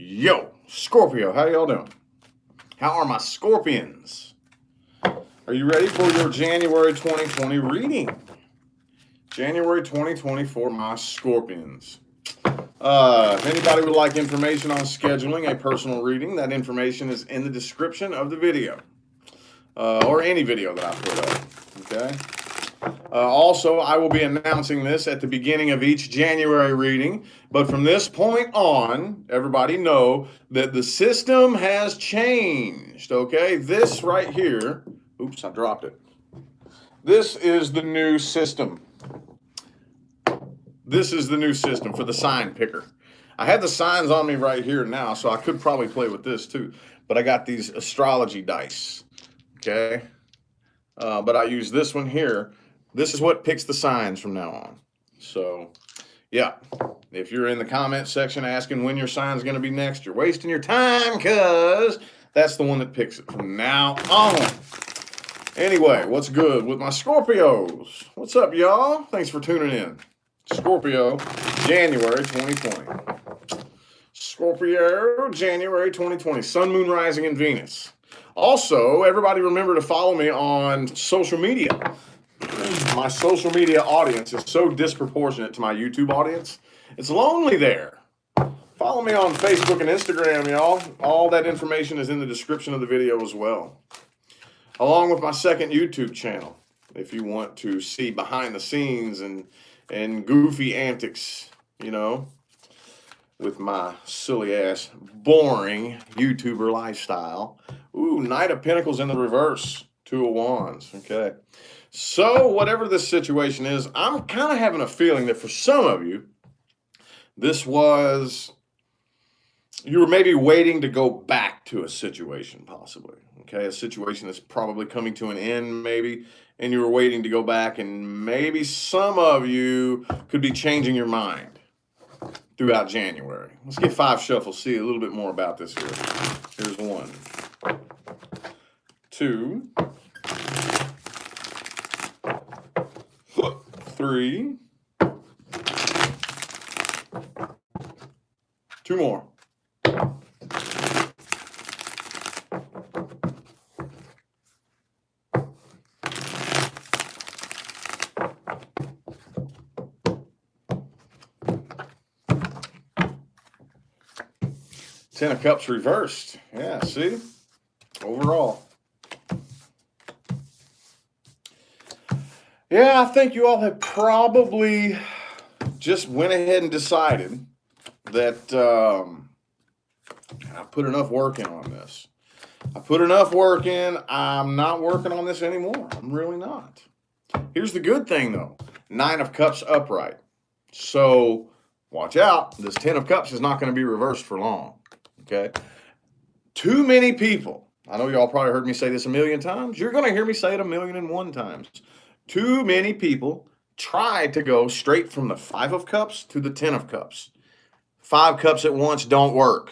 Yo, Scorpio, how y'all doing? How are my scorpions? Are you ready for your January 2020 reading? January 2020 for my scorpions. If anybody would like information on scheduling a personal reading, that information is in the description of the video. Or any video that I put up, okay? Also, I will be announcing this at the beginning of each January reading, but from this point on, everybody know that the system has changed, okay? This right here, oops, I dropped it. This is the new system. This is the new system for the sign picker. I had the signs on me right here now, so I could probably play with this too, but I got these astrology dice, okay? But I use this one here. This is what picks the signs from now on. So, yeah, if you're in the comment section asking when your sign's going to be next, you're wasting your time because that's the one that picks it from now on. Anyway, what's good with my Scorpios? What's up, y'all? Thanks for tuning in. Scorpio, January 2020. Scorpio, January 2020. Sun, Moon, Rising, and Venus. Also, everybody remember to follow me on social media. My social media audience is so disproportionate to my YouTube audience. It's lonely there. Follow me on Facebook and Instagram, y'all. All that information is in the description of the video as well. Along with my second YouTube channel, if you want to see behind the scenes and goofy antics, you know, with my silly ass, boring YouTuber lifestyle. Ooh, Knight of Pentacles in the reverse, Two of Wands, okay. So whatever this situation is, I'm kind of having a feeling that for some of you, you were maybe waiting to go back to a situation possibly, okay? A situation that's probably coming to an end maybe, and you were waiting to go back, and maybe some of you could be changing your mind throughout January. Let's get 5 shuffles, see a little bit more about this here. Here's 1, 2, 3, 2 more. Ten of Cups reversed. Yeah, see? Overall. Yeah, I think you all have probably just went ahead and decided that I put enough work in on this. I put enough work in. I'm not working on this anymore. I'm really not. Here's the good thing, though. 9 of Cups upright. So watch out. This 10 of Cups is not going to be reversed for long. Okay? Too many people. I know y'all probably heard me say this a million times. You're going to hear me say it 1,000,001 times. Too many people try to go straight from the 5 of Cups to the 10 of Cups. 5 cups at once don't work.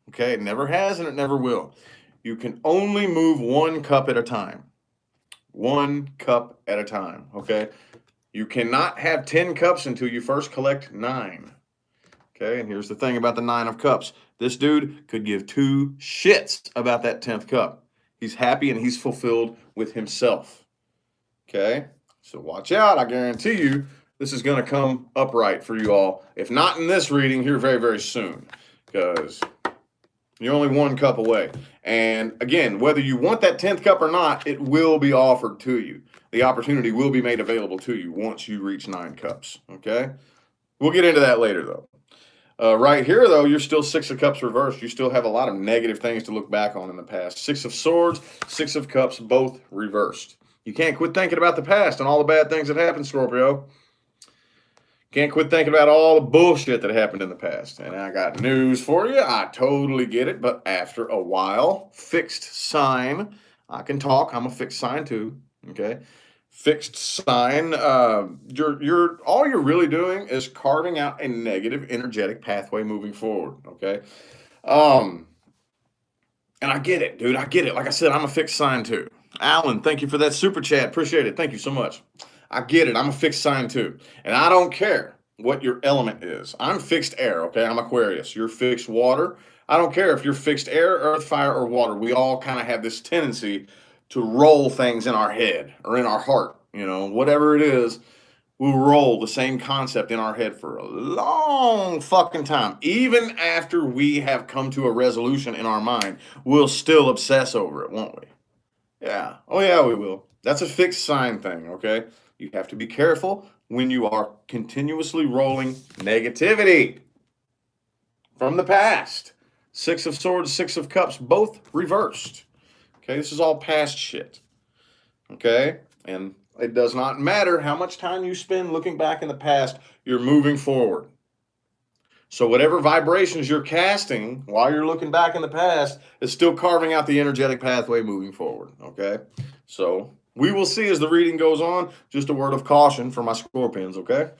Okay? It never has and it never will. You can only move 1 cup at a time. 1 cup at a time. Okay? You cannot have 10 cups until you first collect 9. Okay? And here's the thing about the 9 of Cups. This dude could give 2 shits about that 10th cup. He's happy and he's fulfilled with himself. Okay? So watch out. I guarantee you this is going to come upright for you all. If not in this reading, here very, very soon. Because you're only 1 cup away. And again, whether you want that 10th cup or not, it will be offered to you. The opportunity will be made available to you once you reach 9 cups. Okay? We'll get into that later, though. Right here, though, you're still 6 of Cups reversed. You still have a lot of negative things to look back on in the past. 6 of Swords, 6 of Cups, both reversed. You can't quit thinking about the past and all the bad things that happened, Scorpio. Can't quit thinking about all the bullshit that happened in the past. And I got news for you. I totally get it. But after a while, fixed sign. I can talk. I'm a fixed sign too. Okay. Fixed sign. All you're really doing is carving out a negative energetic pathway moving forward. Okay. And I get it, dude. I get it. Like I said, I'm a fixed sign too. Alan, thank you for that super chat. Appreciate it. Thank you so much. I get it. I'm a fixed sign too. And I don't care what your element is. I'm fixed air, okay? I'm Aquarius. You're fixed water. I don't care if you're fixed air, earth, fire, or water. We all kind of have this tendency to roll things in our head or in our heart, whatever it is. We'll roll the same concept in our head for a long fucking time. Even after we have come to a resolution in our mind, we'll still obsess over it, won't we? Yeah. Oh, yeah, we will. That's a fixed sign thing, okay? You have to be careful when you are continuously rolling negativity from the past. Six of Swords, Six of Cups, both reversed. Okay, this is all past shit. Okay? And it does not matter how much time you spend looking back in the past, you're moving forward. So whatever vibrations you're casting while you're looking back in the past is still carving out the energetic pathway moving forward. Okay? So we will see as the reading goes on. Just a word of caution for my Scorpions, okay?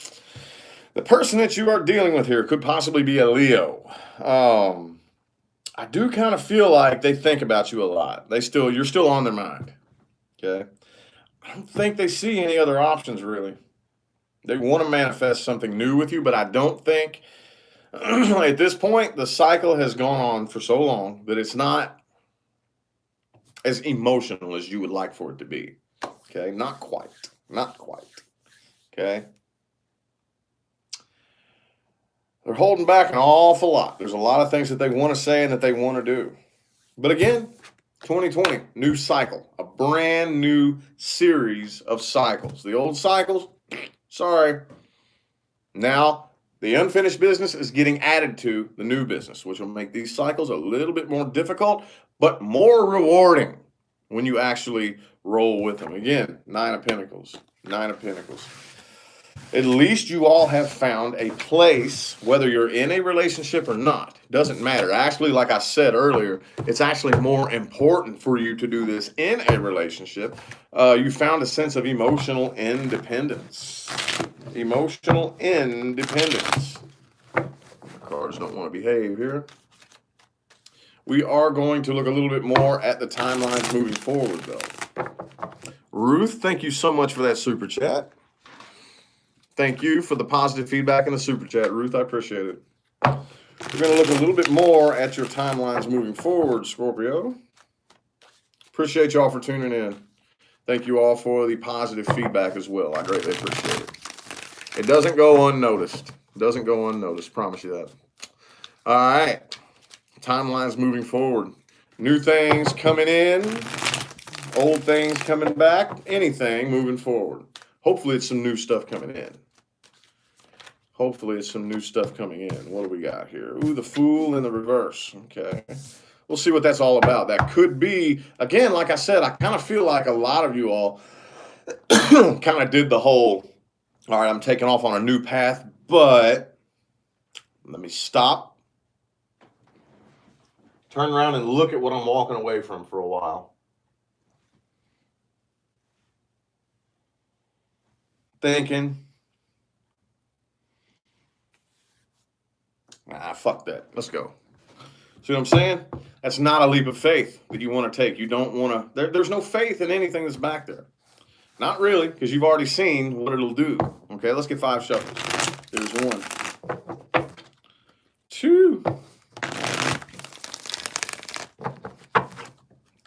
The person that you are dealing with here could possibly be a Leo. I do kind of feel like they think about you a lot. You're still on their mind. Okay? I don't think they see any other options really. They want to manifest something new with you, but I don't think at this point the cycle has gone on for so long that it's not as emotional as you would like for it to be. Okay? Not quite. Not quite. Okay? They're holding back an awful lot. There's a lot of things that they want to say and that they want to do. But again, 2020, new cycle, a brand new series of cycles. The old cycles, sorry. Now, the unfinished business is getting added to the new business, which will make these cycles a little bit more difficult, but more rewarding when you actually roll with them. Again, Nine of Pentacles, Nine of Pentacles. At least you all have found a place, whether you're in a relationship or not. Doesn't matter. Actually, like I said earlier, it's actually more important for you to do this in a relationship. You found a sense of emotional independence. Emotional independence. The cards don't want to behave here. We are going to look a little bit more at the timelines moving forward, though. Ruth, thank you so much for that super chat. Thank you for the positive feedback in the super chat, Ruth. I appreciate it. We're going to look a little bit more at your timelines moving forward, Scorpio. Appreciate y'all for tuning in. Thank you all for the positive feedback as well. I greatly appreciate it. It doesn't go unnoticed. It doesn't go unnoticed. Promise you that. All right. Timelines moving forward. New things coming in. Old things coming back. Anything moving forward. Hopefully it's some new stuff coming in. Hopefully it's some new stuff coming in. What do we got here? Ooh, the Fool in the reverse. Okay. We'll see what that's all about. That could be, again, like I said, I kind of feel like a lot of you all kind of did the whole, all right, I'm taking off on a new path, but let me stop, turn around and look at what I'm walking away from for a while. Thinking, fuck that. Let's go. See what I'm saying? That's not a leap of faith that you want to take. You don't want to, there's no faith in anything that's back there. Not really, because you've already seen what it'll do. Okay, let's get 5 shuffles. There's 1, 2,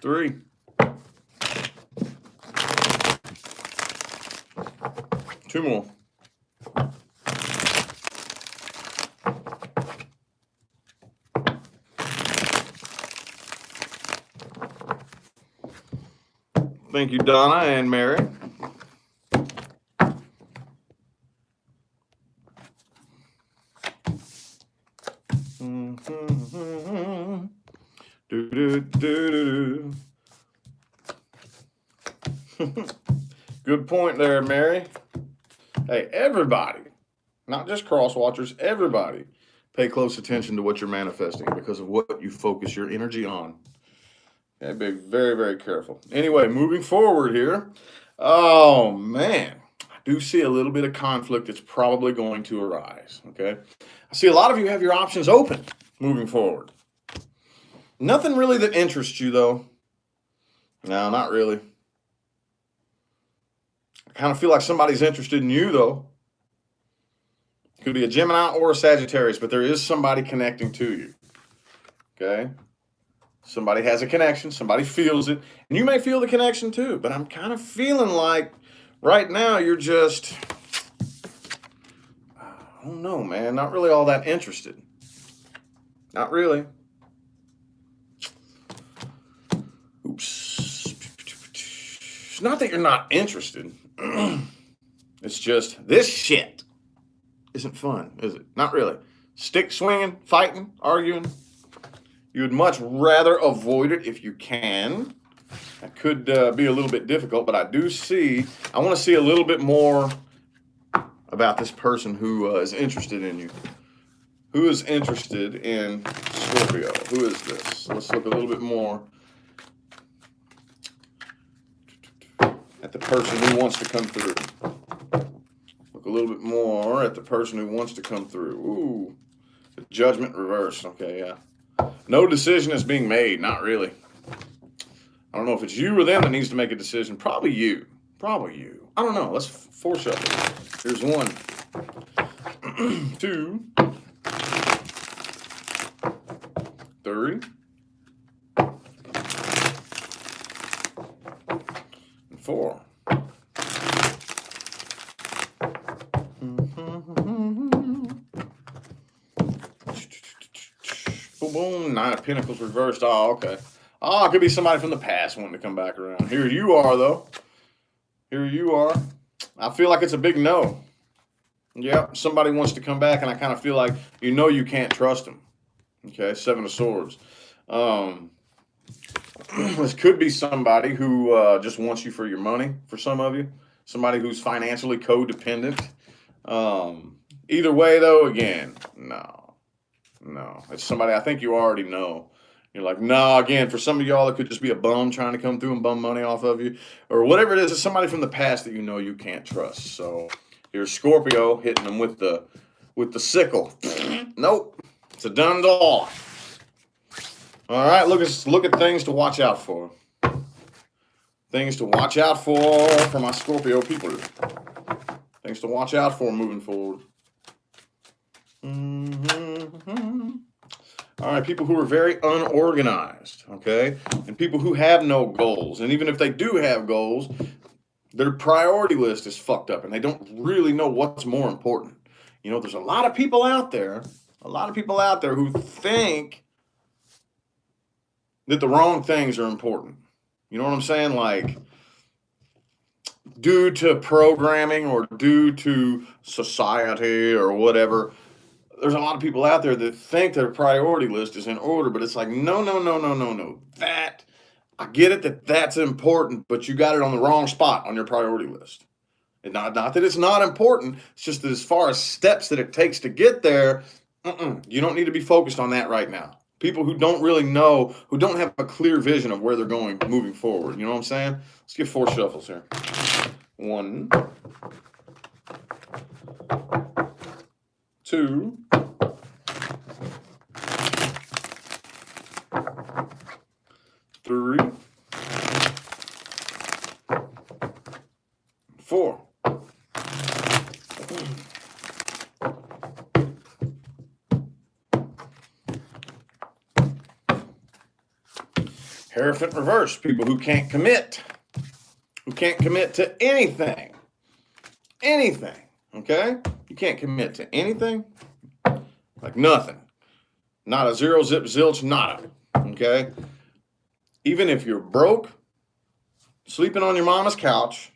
3. 2 more. Thank you, Donna and Mary. Good point there, Mary. Hey, everybody, not just cross watchers, everybody, pay close attention to what you're manifesting because of what you focus your energy on. Okay, be very, very careful. Anyway, moving forward here. Oh, man. I do see a little bit of conflict that's probably going to arise. Okay. I see a lot of you have your options open moving forward. Nothing really that interests you, though. No, not really. I kind of feel like somebody's interested in you, though. Could be a Gemini or a Sagittarius, but there is somebody connecting to you. Okay? Somebody has a connection. Somebody feels it. And you may feel the connection too, but I'm kind of feeling like right now you're just, I don't know, man, not really all that interested. Not really. Oops. It's not that you're not interested. It's just this shit isn't fun, is it? Not really. Stick swinging, fighting, arguing. You would much rather avoid it if you can. That could be a little bit difficult, but I want to see a little bit more about this person who is interested in you. Who is interested in Scorpio? Who is this? Let's look a little bit more at the person who wants to come through. Look a little bit more at the person who wants to come through. Ooh, the Judgment reversed. Okay, yeah. No decision is being made. Not really. I don't know if it's you or them that needs to make a decision. Probably you. Probably you. I don't know. Let's force up. Here's 1, 2, 3, and 4. Boom, boom. 9 of Pentacles reversed. Oh, okay. Oh, it could be somebody from the past wanting to come back around. Here you are, though. Here you are. I feel like it's a big no. Yeah, somebody wants to come back, and I kind of feel like you can't trust them. Okay, 7 of Swords. This could be somebody who just wants you for your money, for some of you. Somebody who's financially codependent. Either way, though, again, no. It's somebody I think you already know. You're like, no, again, for some of y'all, it could just be a bum trying to come through and bum money off of you. Or whatever it is, it's somebody from the past that you can't trust. So here's Scorpio hitting them with the sickle. Nope. It's a done deal. All right, look at things to watch out for. Things to watch out for my Scorpio people. Things to watch out for moving forward. All right, people who are very unorganized, okay? And people who have no goals. And even if they do have goals, their priority list is fucked up and they don't really know what's more important. There's a lot of people out there who think that the wrong things are important. You know what I'm saying? Like, due to programming or due to society or whatever, there's a lot of people out there that think their priority list is in order, but it's like, no. That, I get it that's important, but you got it on the wrong spot on your priority list. And not that it's not important, it's just that as far as steps that it takes to get there, you don't need to be focused on that right now. People who don't really know, who don't have a clear vision of where they're going moving forward. You know what I'm saying? Let's get 4 shuffles here. 1, 2, 3, 4. Hierophant reverse, people who can't commit. Who can't commit to anything. Anything, okay? You can't commit to anything. Like nothing. Not a zero, zip, zilch, nada, okay? Even if you're broke, sleeping on your mama's couch,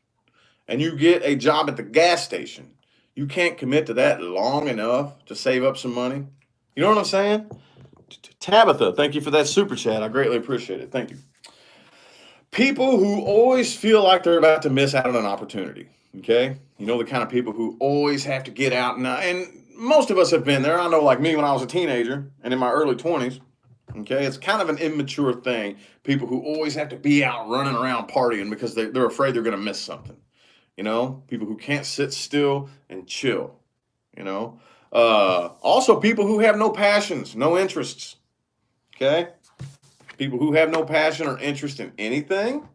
and you get a job at the gas station, you can't commit to that long enough to save up some money. You know what I'm saying? Tabitha, thank you for that super chat. I greatly appreciate it. Thank you. People who always feel like they're about to miss out on an opportunity, okay? The kind of people who always have to get out. And most of us have been there. I know, like me when I was a teenager and in my early 20s, okay? It's kind of an immature thing. People who always have to be out running around partying because they're afraid they're going to miss something. People who can't sit still and chill, Also, people who have no passions, no interests, okay? People who have no passion or interest in anything.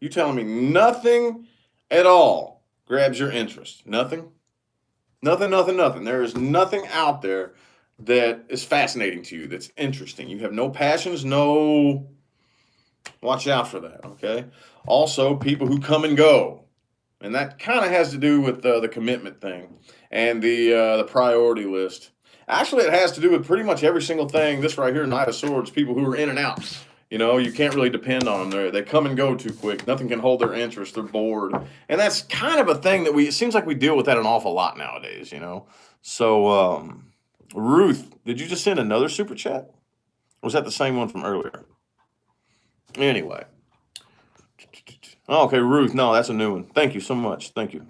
You telling me nothing at all grabs your interest? Nothing? Nothing, nothing, nothing. There is nothing out there that is fascinating to you, that's interesting. You have no passions, no. Watch out for that, okay? Also, people who come and go. And that kind of has to do with the commitment thing and the priority list. Actually, it has to do with pretty much every single thing. This right here, Knight of Swords, people who are in and out. You know, you can't really depend on them. They come and go too quick. Nothing can hold their interest. They're bored. And that's kind of a thing that it seems like we deal with that an awful lot nowadays, you know. So, Ruth, did you just send another super chat? Or was that the same one from earlier? Anyway. Oh, okay, Ruth. No, that's a new one. Thank you so much. Thank you.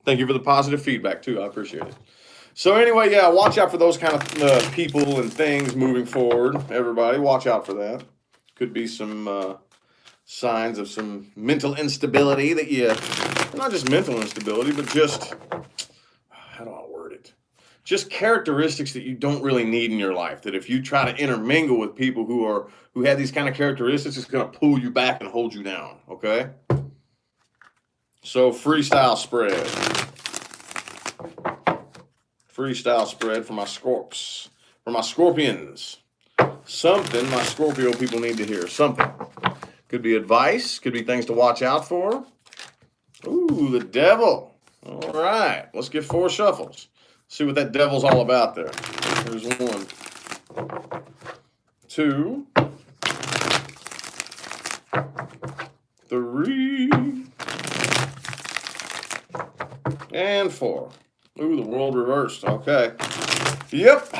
Thank you for the positive feedback, too. I appreciate it. So anyway, yeah, watch out for those kind of people and things moving forward. Everybody, watch out for that. Could be some signs of some mental instability that not just mental instability, but just, how do I word it? Just characteristics that you don't really need in your life. That if you try to intermingle with people who have these kind of characteristics, it's going to pull you back and hold you down. Okay. So freestyle spread. Freestyle spread for my Scorps, for my Scorpions. Something my Scorpio people need to hear. Something. Could be advice. Could be things to watch out for. Ooh, the devil. All right. Let's get 4 shuffles. See what that devil's all about there. Here's 1, 2, 3, and 4. Ooh, the world reversed. Okay. Yep.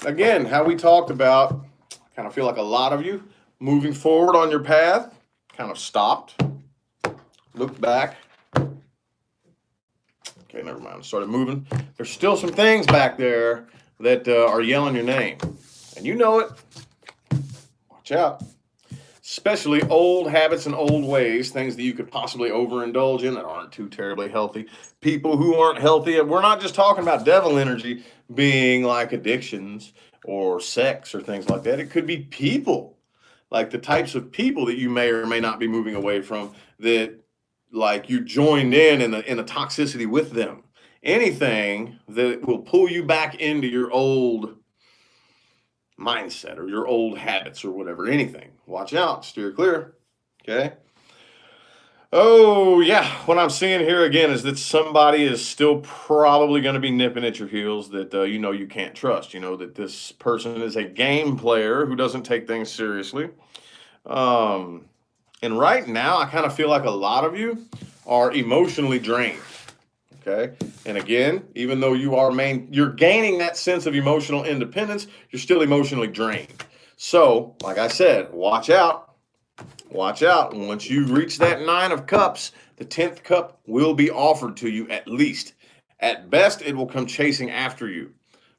Again, how we talked about, I kind of feel like a lot of you moving forward on your path kind of stopped, looked back. Okay, never mind. Started moving. There's still some things back there that are yelling your name. And you know it. Watch out. Especially old habits and old ways, things that you could possibly overindulge in that aren't too terribly healthy. People who aren't healthy. We're not just talking about devil energy being like addictions or sex or things like that. It could be people, like the types of people that you may or may not be moving away from, that like you joined in the toxicity with them. Anything that will pull you back into your old mindset or your old habits or whatever. Anything. Watch out. Steer clear. Okay. Oh, yeah. What I'm seeing here again is that somebody is still probably going to be nipping at your heels that you can't trust. You know that this person is a game player who doesn't take things seriously. And right now, I kind of feel like a lot of you are emotionally drained. Okay. And again, even though you're gaining that sense of emotional independence, you're still emotionally drained. So, like I said, watch out. Watch out. Once you reach that 9 of cups, the 10th cup will be offered to you at least. At best, it will come chasing after you.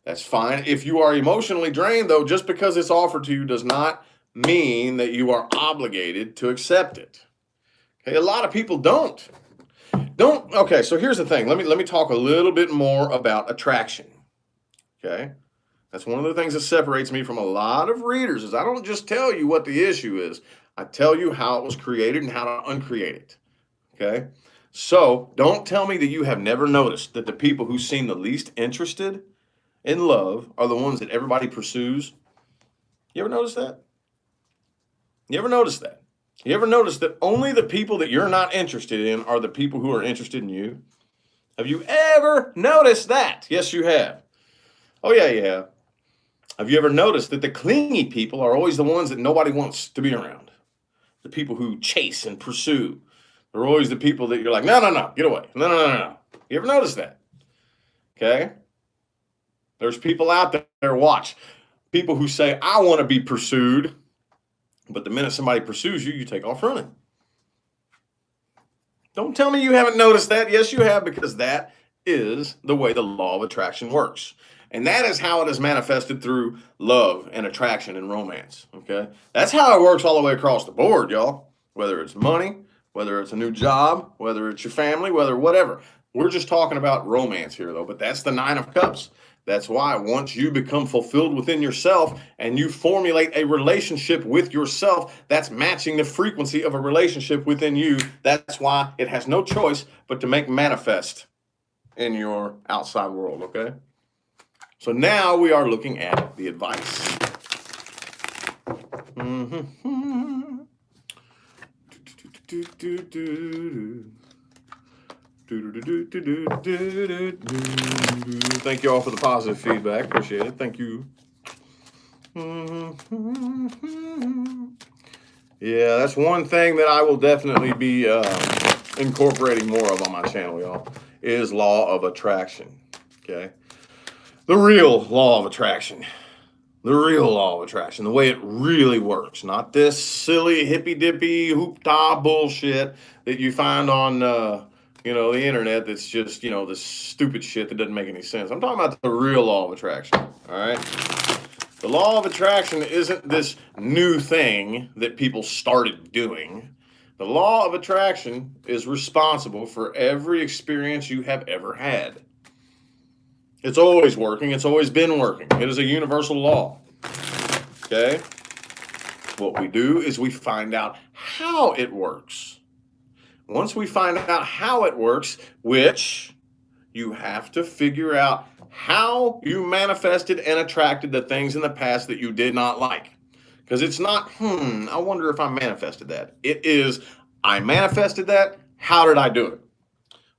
That's fine. If you are emotionally drained, though, just because it's offered to you does not mean that you are obligated to accept it. Okay, a lot of people don't. Okay, so here's the thing. Let me talk a little bit more about attraction. Okay? That's one of the things that separates me from a lot of readers is I don't just tell you what the issue is. I tell you how it was created and how to uncreate it. Okay? So, don't tell me that you have never noticed that the people who seem the least interested in love are the ones that everybody pursues. You ever notice that? You ever notice that? You ever notice that only the people that you're not interested in are the people who are interested in you? Have you ever noticed that? Yes, you have. Oh, yeah, you have. Have you ever noticed that the clingy people are always the ones that nobody wants to be around? The people who chase and pursue. They're always the people that you're like, no, get away. No. You ever notice that? Okay? There's people out there, watch. People who say, I want to be pursued. But the minute somebody pursues you, you take off running. Don't tell me you haven't noticed that. Yes, you have, because that is the way the law of attraction works. And that is how it is manifested through love and attraction and romance. Okay? That's how it works all the way across the board, y'all. Whether it's money, whether it's a new job, whether it's your family, whether whatever. We're just talking about romance here, though. But that's the 9 of cups. That's why once you become fulfilled within yourself and you formulate a relationship with yourself that's matching the frequency of a relationship within you, that's why it has no choice but to make manifest in your outside world, okay? So now we are looking at the advice. Thank you all for the positive feedback. Appreciate it. Thank you. Yeah, that's one thing that I will definitely be incorporating more of on my channel, y'all, is law of attraction. Okay? The real law of attraction. The real law of attraction, the way it really works, not this silly hippy-dippy hoop-ta bullshit that you find on, the internet that's just, this stupid shit that doesn't make any sense. I'm talking about the real law of attraction, all right? The law of attraction isn't this new thing that people started doing. The law of attraction is responsible for every experience you have ever had. It's always working. It's always been working. It is a universal law. Okay? What we do is we find out how it works. Once we find out how it works, which you have to figure out how you manifested and attracted the things in the past that you did not like. Because it's not, I wonder if I manifested that. It is, I manifested that. How did I do it?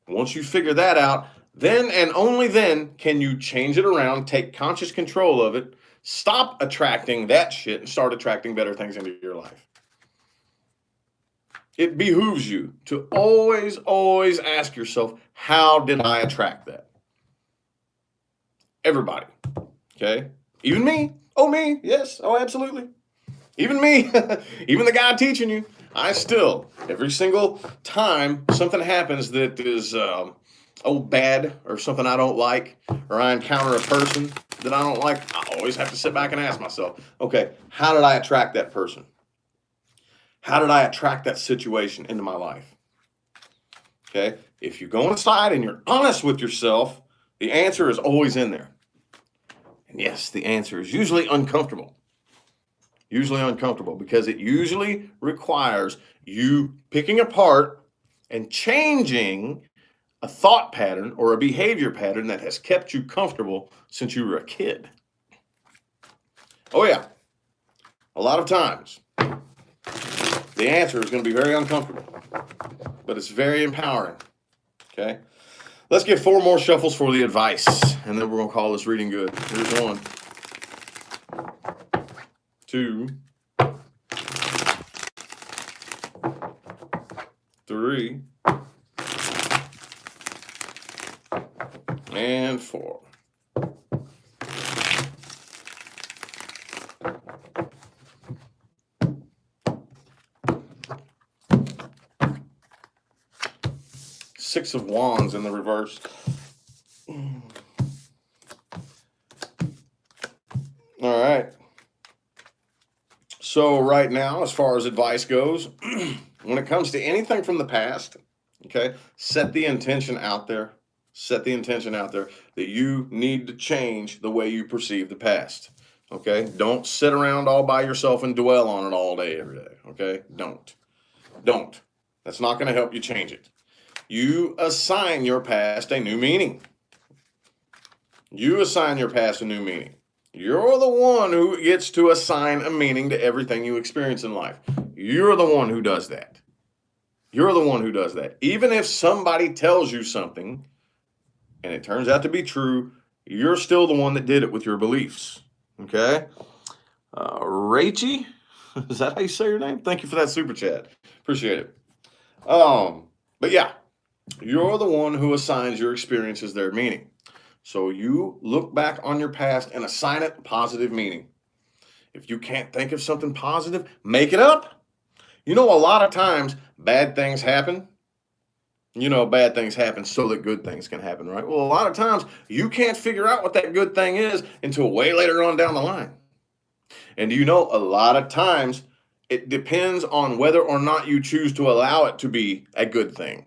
Once you figure that out, then and only then can you change it around, take conscious control of it, stop attracting that shit, and start attracting better things into your life. It behooves you to always, always ask yourself, how did I attract that? Everybody, okay? Even me. Oh, me. Yes. Oh, absolutely. Even me. Even the guy teaching you. I still, every single time something happens that is bad or something I don't like, or I encounter a person that I don't like, I always have to sit back and ask myself, okay, how did I attract that person? How did I attract that situation into my life? Okay, if you go inside and you're honest with yourself, the answer is always in there. And yes, the answer is usually uncomfortable. Usually uncomfortable because it usually requires you picking apart and changing a thought pattern or a behavior pattern that has kept you comfortable since you were a kid. Oh yeah, a lot of times the answer is going to be very uncomfortable, but it's very empowering, okay? Let's get 4 more shuffles for the advice, and then we're going to call this reading good. Here's 1, 2, 3, and 4. Six of Wands in the reverse. All right. So right now, as far as advice goes, when it comes to anything from the past, okay, set the intention out there. Set the intention out there that you need to change the way you perceive the past. Okay? Don't sit around all by yourself and dwell on it all day, every day. Okay? Don't. That's not going to help you change it. You assign your past a new meaning. You assign your past a new meaning. You're the one who gets to assign a meaning to everything you experience in life. You're the one who does that. You're the one who does that. Even if somebody tells you something and it turns out to be true, you're still the one that did it with your beliefs. Okay? Rachie, is that how you say your name? Thank you for that super chat. Appreciate it. But yeah, you're the one who assigns your experiences their meaning. So you look back on your past and assign it positive meaning. If you can't think of something positive, make it up. A lot of times bad things happen. Bad things happen so that good things can happen, right? Well, a lot of times you can't figure out what that good thing is until way later on down the line. And a lot of times it depends on whether or not you choose to allow it to be a good thing.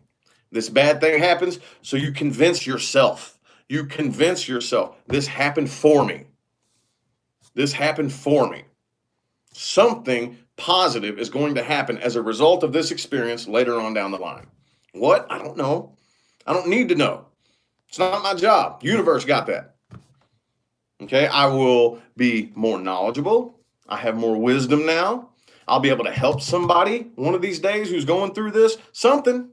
This bad thing happens, so you convince yourself. This happened for me. This happened for me. Something positive is going to happen as a result of this experience later on down the line. What? I don't know. I don't need to know. It's not my job. Universe got that. Okay, I will be more knowledgeable. I have more wisdom now. I'll be able to help somebody one of these days who's going through this. Something.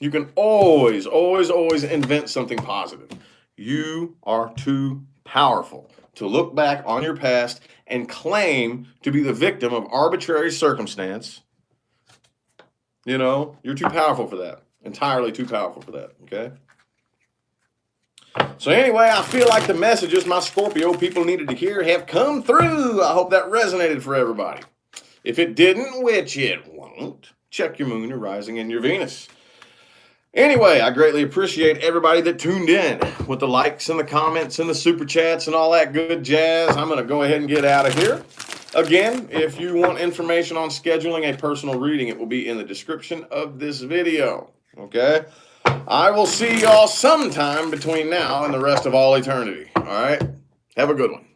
You can always, always, always invent something positive. You are too powerful to look back on your past and claim to be the victim of arbitrary circumstance. You know, you're too powerful for that. Entirely too powerful for that, okay? So anyway, I feel like the messages my Scorpio people needed to hear have come through. I hope that resonated for everybody. If it didn't, which it won't, check your moon, your rising, and your Venus. Anyway, I greatly appreciate everybody that tuned in with the likes and the comments and the super chats and all that good jazz. I'm going to go ahead and get out of here. Again, if you want information on scheduling a personal reading, it will be in the description of this video. Okay? I will see y'all sometime between now and the rest of all eternity. All right? Have a good one.